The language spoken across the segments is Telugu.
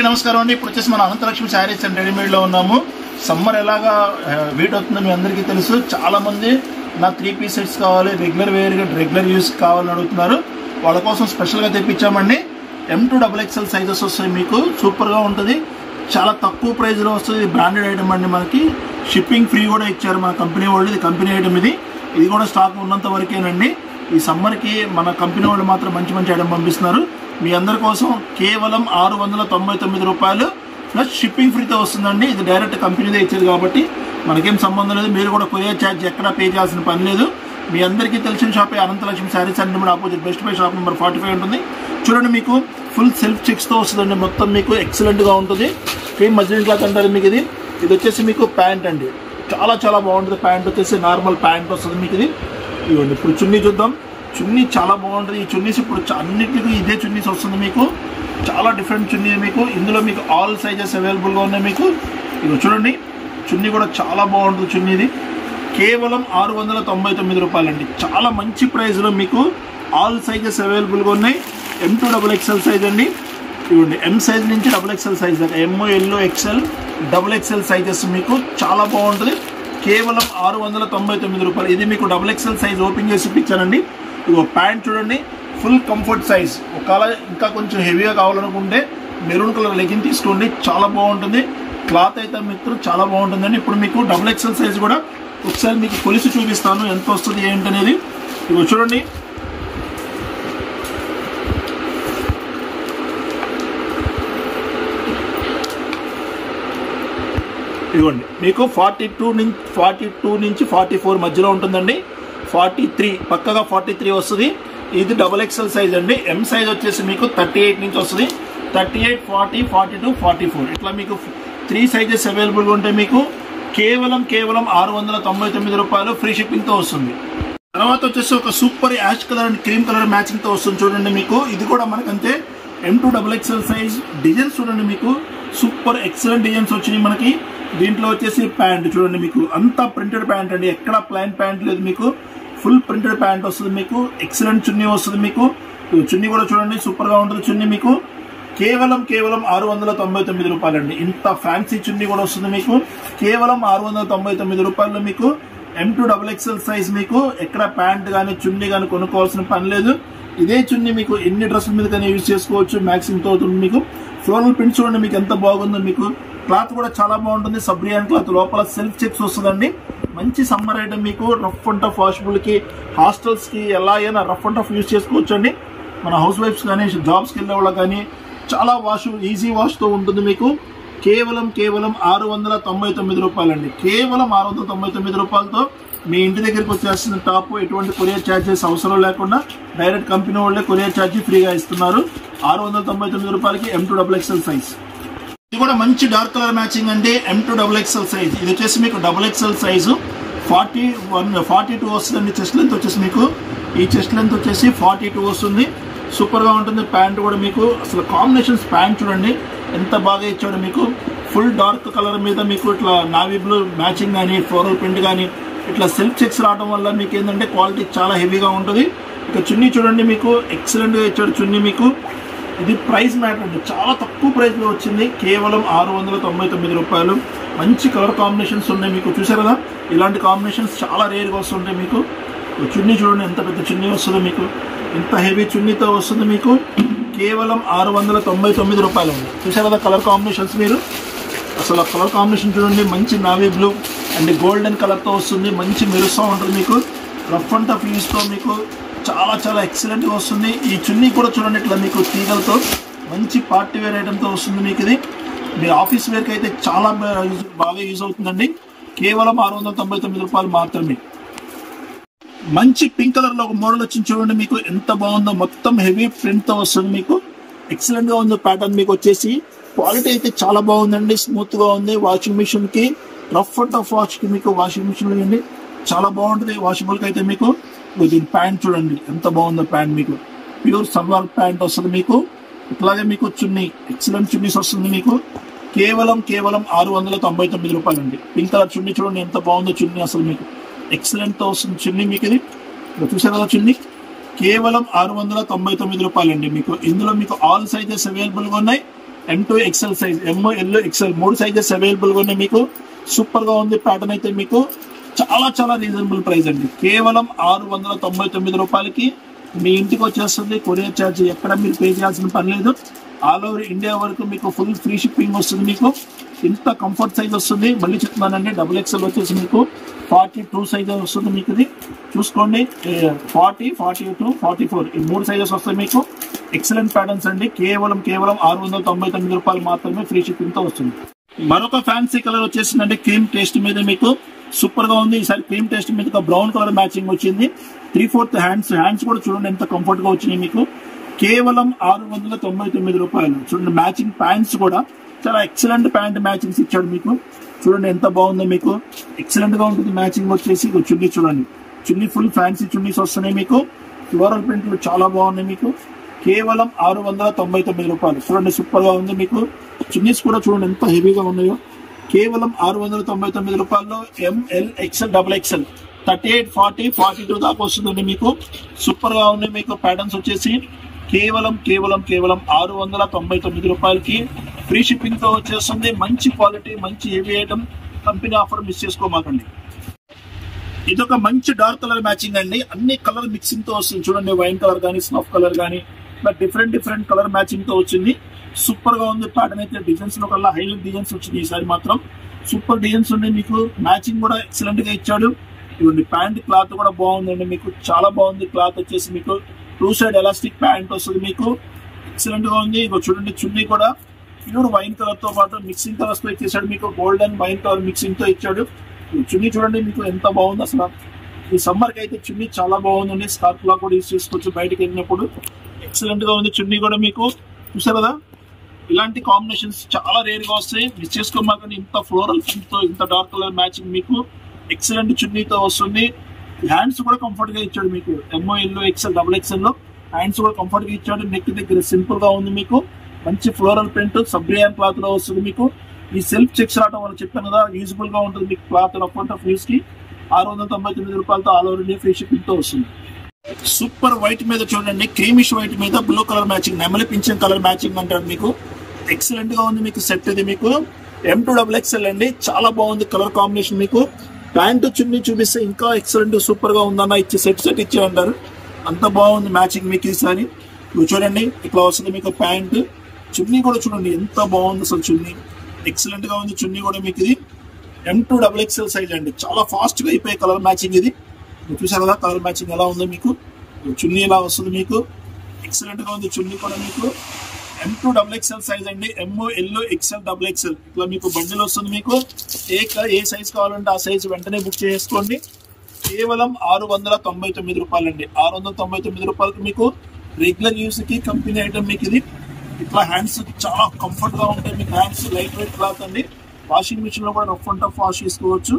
నమస్కారం అండి. ఇప్పుడు వచ్చేసి మన అనంతలక్ష్మి శారీస్ అండ్ రెడీమేడ్ లో ఉన్నాము. సమ్మర్ ఎలాగా వెయిట్ అవుతుందో మీ అందరికీ తెలుసు. చాలా మంది నా 3 పీస్ సెట్స్ కావాలి, రెగ్యులర్ వేర్ రెగ్యులర్ యూస్ కావాలని అడుగుతున్నారు. వాళ్ళ కోసం స్పెషల్ గా తెప్పించామండి. M2XXL సైజెస్ వస్తాయి. మీకు సూపర్ గా ఉంటుంది. చాలా తక్కువ ప్రైస్ లో వస్తుంది. బ్రాండెడ్ ఐటమ్ అండి. మనకి షిప్పింగ్ ఫ్రీ కూడా ఇచ్చారు మన కంపెనీ వాళ్ళు. ఇది కంపెనీ ఐటమ్. ఇది కూడా స్టాక్ ఉన్నంత వరకేనండి. ఈ సమ్మర్ కి మన కంపెనీ వాళ్ళు మాత్రం మంచి మంచి ఐటమ్ పంపిస్తున్నారు. మీ అందరి కోసం కేవలం 699 రూపాయలు ప్లస్ షిప్పింగ్ ఫ్రీతో వస్తుందండి. ఇది డైరెక్ట్ కంపెనీదే ఇచ్చేది కాబట్టి మనకేం సంబంధం లేదు. మీరు కూడా కొరియర్ ఛార్జ్ ఎక్కడా పే చేయాల్సిన పని లేదు. మీ అందరికీ తెలిసిన షాపే Ananthalakshmi sarees and opposite Best Buy shop number 45 ఉంటుంది. చూడండి, మీకు ఫుల్ సెల్ఫ్ చెక్స్తో వస్తుందండి. మొత్తం మీకు ఎక్సలెంట్గా ఉంటుంది. క్రీమ్ మజ్లిన్ క్లాత్ అంటారు మీకు. ఇది వచ్చేసి మీకు ప్యాంట్ అండి. చాలా చాలా బాగుంటుంది. ప్యాంట్ వచ్చేసి నార్మల్ ప్యాంట్ వస్తుంది మీకు. ఇది ఇవ్వండి. ఇప్పుడు చున్నీ చూద్దాం. చున్నీ చాలా బాగుంటుంది. ఈ చున్నీస్ ఇప్పుడు అన్నిటికీ ఇదే చున్నీస్ వస్తుంది మీకు. చాలా డిఫరెంట్ చున్నీ మీకు. ఇందులో మీకు ఆల్ సైజెస్ అవైలబుల్గా ఉన్నాయి మీకు. ఇది చూడండి, చున్నీ కూడా చాలా బాగుంటుంది. చున్నీ ఇది కేవలం 699 రూపాయలండి. చాలా మంచి ప్రైస్లో మీకు ఆల్ సైజెస్ అవైలబుల్గా ఉన్నాయి. M2XXL సైజ్ అండి. ఇవ్వండి, M సైజ్ నుంచి XXL సైజ్ దాకా M, L, XL, XXL sizes మీకు చాలా బాగుంటుంది. కేవలం 699 రూపాయలు. ఇది మీకు XXL సైజ్ ఓపెన్ చేసి ఇప్పించానండి. ఇగో ప్యాంట్ చూడండి, ఫుల్ కంఫర్ట్ సైజ్. ఒకవేళ ఇంకా కొంచెం హెవీగా కావాలనుకుంటే మెరూన్ కలర్ లెగిన్ తీసుకోండి. చాలా బాగుంటుంది. క్లాత్ అయితే మిత్రం చాలా బాగుంటుందండి. ఇప్పుడు మీకు XXL సైజ్ కూడా ఒకసారి మీకు కొలిసి చూపిస్తాను ఎంత వస్తుంది ఏంటనేది. ఇగో చూడండి, ఇదిగోండి మీకు 42 నుంచి 44 మధ్యలో ఉంటుందండి. 43 పక్కగా 43 వస్తుంది. ఇది XXL సైజ్ అండి. M సైజ్ వచ్చేసి మీకు 38 నుంచి వస్తుంది. 38, 40, 42, 44 ఇట్లా మీకు 3 సైజెస్ అవైలబుల్గా ఉంటాయి. మీకు కేవలం 699 రూపాయలు ఫ్రీ షిప్పింగ్తో వస్తుంది. తర్వాత వచ్చేసి ఒక super ash colour and cream colour మ్యాచింగ్తో వస్తుంది. చూడండి, మీకు ఇది కూడా మనకంతే M2XXL సైజ్. డిజైన్స్ చూడండి, మీకు సూపర్ ఎక్సలెంట్ డిజైన్స్ వచ్చినాయి మనకి. దీంట్లో వచ్చేసి ప్యాంట్ చూడండి, మీకు అంతా ప్రింటెడ్ ప్యాంట్ అండి. ఎక్కడ ప్లైన్ ప్యాంట్ లేదు. మీకు ఫుల్ ప్రింటెడ్ ప్యాంట్ వస్తుంది. మీకు ఎక్సలెంట్ చున్నీ వస్తుంది. మీకు చున్నీ కూడా చూడండి సూపర్ గా ఉంటుంది. చున్నీ మీకు కేవలం 699 రూపాయలండి. ఇంత ఫ్యాన్సీ చున్నీ కూడా వస్తుంది మీకు. కేవలం 699 రూపాయలు మీకు M2XXL సైజ్. మీకు ఎక్కడ ప్యాంట్ కానీ చున్నీ కానీ కొనుక్కోవాల్సిన పని లేదు. ఇదే చున్నీ మీకు ఎన్ని డ్రెస్సుల మీద కానీ యూజ్ చేసుకోవచ్చు. మ్యాక్సింగ్ అవుతుంది. మీకు ఫ్లోరల్ ప్రింట్ చూడండి, మీకు ఎంత బాగుందో. మీకు క్లాత్ కూడా చాలా బాగుంటుంది. సబ్రియాన్ క్లాత్, లోపల సెల్ఫ్ చెక్స్ వస్తుందండి. మంచి సమ్మర్ ఐటమ్. మీకు రఫ్ అండ్ టఫ్ వాషబుల్ కి, హాస్టల్స్ కి ఎలా అయినా రఫ్ అండ్ టఫ్ యూజ్ చేసుకోవచ్చు అండి. మన హౌస్ వైఫ్స్ కానీ జాబ్స్కి వెళ్ళే వాళ్ళకి కానీ చాలా ఈజీ వాష్ తో ఉంటుంది. మీకు కేవలం 699 రూపాయలండి. కేవలం 699 రూపాయలతో మీ ఇంటి దగ్గరికి వచ్చేస్తున్న టాప్. ఎటువంటి కొరియర్ ఛార్జెస్ అవసరం లేకుండా డైరెక్ట్ కంపెనీ వాళ్ళే కొరియర్ ఛార్జీ ఫ్రీగా ఇస్తున్నారు. 699 రూపాయలకి M2XXL సైజ్. ఇది కూడా మంచి డార్క్ కలర్ మ్యాచింగ్ అండి. M2XXL size. ఇది వచ్చేసి మీకు XXL సైజు 42 వస్తుందండి. చెస్ట్ లెంత్ వచ్చేసి మీకు ఈ చెస్ట్ లెంత్ వచ్చేసి 42 వస్తుంది. సూపర్ గా ఉంటుంది. ప్యాంట్ కూడా మీకు అసలు కాంబినేషన్స్ ప్యాంట్ చూడండి ఎంత బాగా ఇచ్చాడు. మీకు ఫుల్ డార్క్ కలర్ మీద మీకు ఇట్లా నావీ బ్లూ మ్యాచింగ్ కానీ, ఫ్లోరల్ ప్రింట్ కానీ ఇట్లా సెల్ఫ్ చెక్స్ రావడం వల్ల మీకు ఏంటంటే క్వాలిటీ చాలా హెవీగా ఉంటుంది. ఇక చున్నీ చూడండి, మీకు ఎక్సలెంట్ గా ఇచ్చాడు చున్నీ. మీకు ఇది ప్రైస్ మ్యాటర్ అండి. చాలా తక్కువ ప్రైస్ లో వచ్చింది. కేవలం 699 రూపాయలు. మంచి కలర్ కాంబినేషన్స్ ఉన్నాయి. మీకు చూసారు కదా, ఇలాంటి కాంబినేషన్స్ చాలా రేర్గా వస్తుంటాయి. మీకు చున్నీ చూడండి ఎంత పెద్ద చున్నీ వస్తుందో. మీకు ఇంత హెవీ చున్నీతో వస్తుంది. మీకు కేవలం 699 రూపాయలు ఉంది. చూసారు కదా కలర్ కాంబినేషన్స్. మీరు అసలు ఆ కలర్ కాంబినేషన్ చూడండి. మంచి నావీ బ్లూ అండ్ గోల్డెన్ కలర్తో వస్తుంది. మంచి మెరుస్తూ ఉంటుంది. మీకు రఫ్ అండ్ టఫ్ యూస్తో మీకు చాలా చాలా ఎక్సలెంట్గా వస్తుంది. ఈ చున్నీ కూడా చూడండి ఇట్లా మీకు తీగలతో మంచి పార్టీ వేర్ ఐటమ్తో వస్తుంది. మీకు ఇది మీ ఆఫీస్ వేర్కి అయితే చాలా బాగా యూజ్ అవుతుందండి. కేవలం 699 రూపాయలు మాత్రమే. మంచి పింక్ కలర్ లో ఒక మోడల్ వచ్చింది చూడండి. మీకు ఎంత బాగుందో. మొత్తం హెవీ ప్రింట్ తో వస్తుంది. మీకు ఎక్సలెంట్ గా ఉంది ప్యాటర్న్. మీకు వచ్చేసి క్వాలిటీ అయితే చాలా బాగుందండి. స్మూత్ గా ఉంది. వాషింగ్ మిషన్ కి, రఫ్ అండ్ టఫ్ వాష్ కి మీకు వాషింగ్ మిషన్ లో చాలా బాగుంటుంది. వాషబుల్ కి అయితే మీకు దీని ప్యాంట్ చూడండి ఎంత బాగుందో. ప్యాంట్ మీకు ప్యూర్ సల్వార్ ప్యాంట్ వస్తుంది. మీకు ఇట్లాగే మీకు చున్నీ ఎక్సలెంట్ చున్నీస్ వస్తుంది. మీకు కేవలం 699 రూపాయలండి. పింక్ కలర్ చున్నీ చూడండి ఎంత బాగుందో. చున్నీ అసలు మీకు ఎక్సలెంట్ తో వస్తుంది చున్నీ. మీకు ఇది చూసారు కదా చున్నీ. కేవలం 699 రూపాయలండి. మీకు ఇందులో మీకు ఆల్ సైజెస్ అవైలబుల్ గా ఉన్నాయి. M2 XL size, M, L, XL 3 sizes available గా ఉన్నాయి మీకు. సూపర్ గా ఉంది ప్యాటర్న్ అయితే మీకు చాలా చాలా రీజనబుల్ ప్రైస్ అండి. కేవలం 699 రూపాయలకి మీ ఇంటికి వచ్చేస్తుంది. కొరియర్ ఛార్జ్ ఎక్కడ మీరు పే చేయాల్సిన పని లేదు. ఆల్ ఓవర్ ఇండియా వరకు మీకు ఫుల్ ఫ్రీ షిప్పింగ్ వస్తుంది. మీకు ఇంత కంఫర్ట్ సైజ్ వస్తుంది. మళ్ళీ చెప్తున్నానండి, XXL వచ్చేసి మీకు 42 సైజ్ వస్తుంది. మీకు ఇది చూసుకోండి, 40, 42, 44 ఈ 3 సైజెస్ వస్తాయి మీకు. ఎక్సలెంట్ ప్యాటర్న్స్ అండి. కేవలం 699 రూపాయలు మాత్రమే ఫ్రీ షిప్పింగ్ తో వస్తుంది. మరొక ఫ్యాన్సీ కలర్ వచ్చేసిందండి క్రీమ్ టేస్ట్ మీద మీకు. సూపర్ గా ఉంది. ఈసారి క్రీమ్ టేస్ట్ మీద బ్రౌన్ కలర్ మ్యాచింగ్ వచ్చింది. 3/4 హ్యాండ్స్ కూడా చూడండి ఎంత కంఫర్ట్ గా వచ్చినాయి మీకు. కేవలం 699 రూపాయలు. చూడండి మ్యాచింగ్ ప్యాంట్స్ కూడా చాలా ఎక్సలెంట్ ప్యాంట్ మ్యాచింగ్స్ ఇచ్చాడు మీకు. చూడండి ఎంత బాగుందో మీకు. ఎక్సలెంట్ గా ఉంటుంది మ్యాచింగ్ వచ్చేసి. చున్నీ చూడండి, చున్నీ ఫుల్ ఫ్యాన్సీ చున్నీస్ వస్తున్నాయి మీకు. ఫ్లోరల్ ప్రింట్లు చాలా బాగున్నాయి మీకు. కేవలం 699 రూపాయలు. చూడండి సూపర్ గా ఉంది మీకు. చున్నీస్ కూడా చూడండి ఎంత హెవీగా ఉన్నాయో. కేవలం 699 రూపాయల్లో ML, XL, XXL 38, 40, 42 దాకా వస్తుందండి మీకు. సూపర్ గా ఉన్నాయి మీకు ప్యాటర్న్స్ వచ్చేసి. కేవలం 699 రూపాయలకి ఫ్రీ షిప్పింగ్ తో వచ్చేస్తుంది. మంచి క్వాలిటీ, మంచి heavy item. Company offer miss చేసుకోమాకండి. ఇదొక మంచి డార్క్ కలర్ మ్యాచింగ్ అండి. అన్ని కలర్ మిక్సింగ్ తో వస్తుంది. చూడండి వైన్ కలర్ కానీ, స్నఫ్ కలర్ కానీ, ఇట్లా డిఫరెంట్ కలర్ మ్యాచింగ్ తో వచ్చింది. సూపర్ గా ఉంది ప్యాటర్న్ అయితే. డిజైన్స్ లో కల్లా హైలైట్ డిజైన్స్ వచ్చింది ఈసారి మాత్రం. సూపర్ డిజైన్స్ ఉన్నాయి మీకు. మ్యాచింగ్ కూడా ఎక్సలెంట్ గా ఇచ్చాడు. ఇవ్వండి ప్యాంట్ క్లాత్ కూడా బాగుందండి మీకు. చాలా బాగుంది క్లాత్ వచ్చేసి మీకు. 2 సైడ్ ఎలాస్టిక్ ప్యాంట్ వస్తుంది మీకు. ఎక్సలెంట్ గా ఉంది. ఇగో చూడండి చున్నీ కూడా ప్యూర్ వైన్ కలర్ తో పాటు మిక్సింగ్ కలర్స్ తో ఇచ్చేసాడు మీకు. గోల్డెన్ వైన్ కలర్ మిక్సింగ్ తో ఇచ్చాడు. చున్నీ చూడండి మీకు ఎంత బాగుంది అసలు. ఈ సమ్మర్ కి అయితే చున్నీ చాలా బాగుందండి. స్కార్ఫ్ లా కూడా యూజ్ చేసుకోవచ్చు బయటకు వెళ్ళినప్పుడు. ఎక్సలెంట్ గా ఉంది చున్నీ కూడా మీకు. చూసారు కదా, ఇలాంటి కాంబినేషన్స్ చాలా రేర్ గా వస్తాయి. మిస్ చేసుకోమాకండి. ఇంత ఫ్లోరల్ ప్రింట్ తో ఇంత డార్క్ కలర్ మ్యాచింగ్ మీకు. ఎక్సలెంట్ చున్నీతో వస్తుంది. హ్యాండ్స్ కూడా కంఫర్ట్ గా ఇచ్చాడు మీకు. ML, XL, XXL లో హ్యాండ్స్ కూడా కంఫర్ట్ గా ఇచ్చాడు. నెక్ దగ్గర సింపుల్ గా ఉంది మీకు. మంచి ఫ్లోరల్ ప్రింట్ సబ్రియాన్ క్లాత్ లో వస్తుంది మీకు. ఈ సెల్ఫ్ చెక్స్ రావడం వల్ల చెప్పాను కదా, యూజబుల్ గా ఉంటుంది మీకు. Cloth rough and tough use కి 699 రూపాయలతో all over India free shipping తో వస్తుంది. సూపర్ వైట్ మీద చూడండి, క్రీమిష్ వైట్ మీద బ్లూ కలర్ మ్యాచింగ్, నెమలి పింఛన్ కలర్ మ్యాచింగ్ అంటారు మీకు. ఎక్సలెంట్ గా ఉంది మీకు సెట్ ఇది మీకు. M2 XXL అండి. చాలా బాగుంది కలర్ కాంబినేషన్ మీకు. ప్యాంటు చున్నీ చూపిస్తే ఇంకా ఎక్సలెంట్ సూపర్ గా ఉందన్న ఇచ్చి సెట్ ఇచ్చే అంటారు. అంత బాగుంది మ్యాచింగ్ మీకు ఈసారి. చూడండి ఇట్లా వస్తుంది మీకు ప్యాంటు. చున్నీ కూడా చూడండి ఎంత బాగుంది అసలు చున్నీ. ఎక్సలెంట్ గా ఉంది చున్నీ కూడా మీకు. ఇది M2 XXL సైజ్ అండి. చాలా ఫాస్ట్ గా అయిపోయే కలర్ మ్యాచింగ్ ఇది. చూసారు కదా కలర్ మ్యాచింగ్ ఎలా ఉందో మీకు. చున్నీ ఎలా వస్తుంది మీకు. ఎక్సలెంట్ గా ఉంది చున్నీ కూడా మీకు. M2 XXL సైజ్ అండి. ML, XL, XXL ఇట్లా మీకు బండిల్ వస్తుంది మీకు. ఏ సైజ్ కావాలంటే ఆ సైజ్ వెంటనే బుక్ చేసుకోండి. కేవలం 699 రూపాయలు అండి. 699 రూపాయలకి మీకు రెగ్యులర్ యూస్ కి కంపెనీ ఐటమ్ మీకు ఇది. ఇట్లా హ్యాండ్స్ చాలా కంఫర్ట్ గా ఉంటాయి మీకు. హ్యాండ్స్ లైట్ వెయిట్ క్లాత్ అండి. వాషింగ్ మిషన్ లో కూడా రఫ్ అండ్ టఫ్ వాష్ చేసుకోవచ్చు.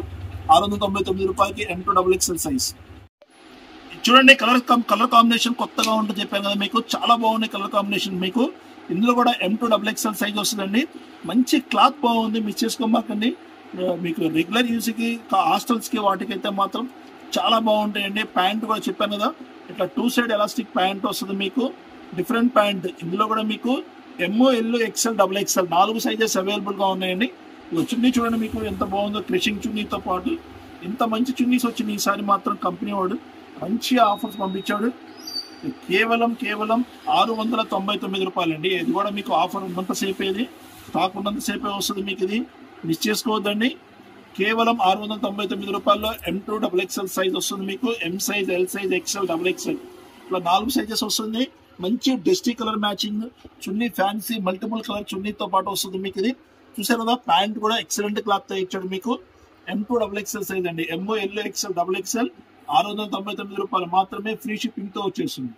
699 రూపాయలకి M2 XXL సైజ్. చూడండి కలర్ కాంబినేషన్ కొత్తగా ఉంటుంది చెప్పాను కదా మీకు. చాలా బాగున్నాయి కలర్ కాంబినేషన్ మీకు. ఇందులో కూడా M2 XXL సైజ్ వస్తుందండి. మంచి క్లాత్ బాగుంది, మిస్ చేసుకోమాకండి. మీకు రెగ్యులర్ యూస్ కి, హాస్టల్స్ కి వాటికైతే మాత్రం చాలా బాగుంటాయండి. ప్యాంట్ కూడా చెప్పాను కదా, ఇట్లా 2 సైడ్ ఎలాస్టిక్ ప్యాంట్ వస్తుంది మీకు. Different pant. ఇందులో కూడా మీకు ML, XL, XXL 4 sizes available గా ఉన్నాయండి. చున్నీ చూడండి మీకు ఎంత బాగుందో. క్రషింగ్ చున్నీతో పాటు ఇంత మంచి చున్నీస్ వచ్చినాయి ఈసారి మాత్రం. కంపెనీ వాడు మంచి ఆఫర్స్ పంపించాడు. కేవలం 699 రూపాయలండి. ఇది కూడా మీకు ఆఫర్ ఉన్నంతసేపు, ఇది స్టాక్ ఉన్నంతసేపే వస్తుంది మీకు. ఇది మిస్ చేసుకోవద్దండి. కేవలం 699 రూపాయల్లో M2 XXL సైజ్ వస్తుంది మీకు. M size, L size, XL, XXL ఇట్లా 4 సైజెస్ వస్తుంది. మంచి డస్టీ కలర్ మ్యాచింగ్ చున్నీ, ఫ్యాన్సీ మల్టిపుల్ కలర్ చున్నీతో పాటు వస్తుంది మీకు. ఇది చూసారు కదా, ప్యాంట్ కూడా ఎక్సలెంట్ క్లాత్ తో ఇచ్చాడు మీకు. M2 XXL సైజ్ అండి. ML, XL, XXL 699 రూపాయలు మాత్రమే ఫ్రీ షిప్పింగ్ తో వచ్చేస్తుంది.